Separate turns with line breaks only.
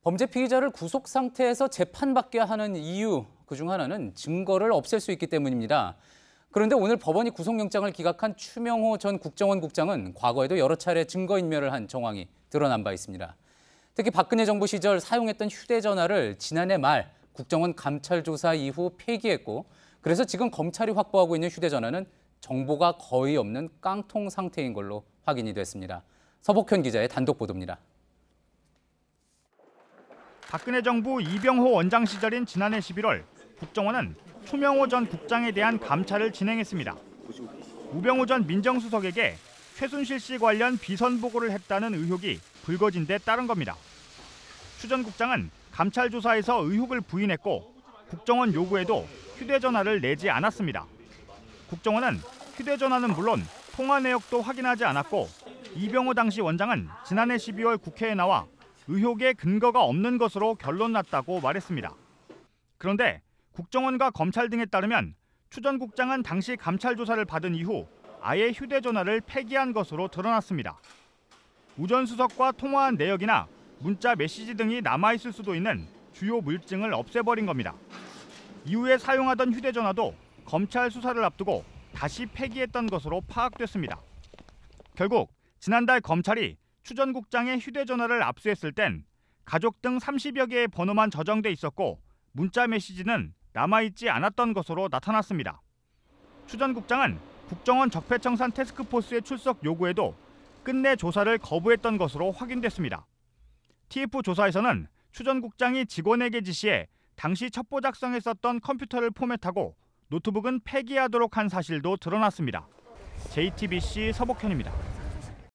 범죄 피의자를 구속 상태에서 재판받게 하는 이유, 그중 하나는 증거를 없앨 수 있기 때문입니다. 그런데 오늘 법원이 구속영장을 기각한 추명호 전 국정원 국장은 과거에도 여러 차례 증거인멸을 한 정황이 드러난 바 있습니다. 특히 박근혜 정부 시절 사용했던 휴대전화를 지난해 말 국정원 감찰 조사 이후 폐기했고, 그래서 지금 검찰이 확보하고 있는 휴대전화는 정보가 거의 없는 깡통 상태인 걸로 확인이 됐습니다. 서복현 기자의 단독 보도입니다.
박근혜 정부 이병호 원장 시절인 지난해 11월 국정원은 추명호 전 국장에 대한 감찰을 진행했습니다. 우병우 전 민정수석에게 최순실 씨 관련 비선 보고를 했다는 의혹이 불거진 데 따른 겁니다. 추 전 국장은 감찰 조사에서 의혹을 부인했고 국정원 요구에도 휴대전화를 내지 않았습니다. 국정원은 휴대전화는 물론 통화 내역도 확인하지 않았고 이병호 당시 원장은 지난해 12월 국회에 나와 의혹에 근거가 없는 것으로 결론 났다고 말했습니다. 그런데 국정원과 검찰 등에 따르면 추 전 국장은 당시 감찰 조사를 받은 이후 아예 휴대전화를 폐기한 것으로 드러났습니다. 우전 수석과 통화한 내역이나 문자 메시지 등이 남아있을 수도 있는 주요 물증을 없애버린 겁니다. 이후에 사용하던 휴대전화도 검찰 수사를 앞두고 다시 폐기했던 것으로 파악됐습니다. 결국 지난달 검찰이 추 전 국장의 휴대전화를 압수했을 땐 가족 등 30여 개의 번호만 저장돼 있었고 문자 메시지는 남아있지 않았던 것으로 나타났습니다. 추 전 국장은 국정원 적폐청산 태스크포스의 출석 요구에도 끝내 조사를 거부했던 것으로 확인됐습니다. TF 조사에서는 추 전 국장이 직원에게 지시해 당시 첩보 작성에 썼던 컴퓨터를 포맷하고 노트북은 폐기하도록 한 사실도 드러났습니다. JTBC 서복현입니다.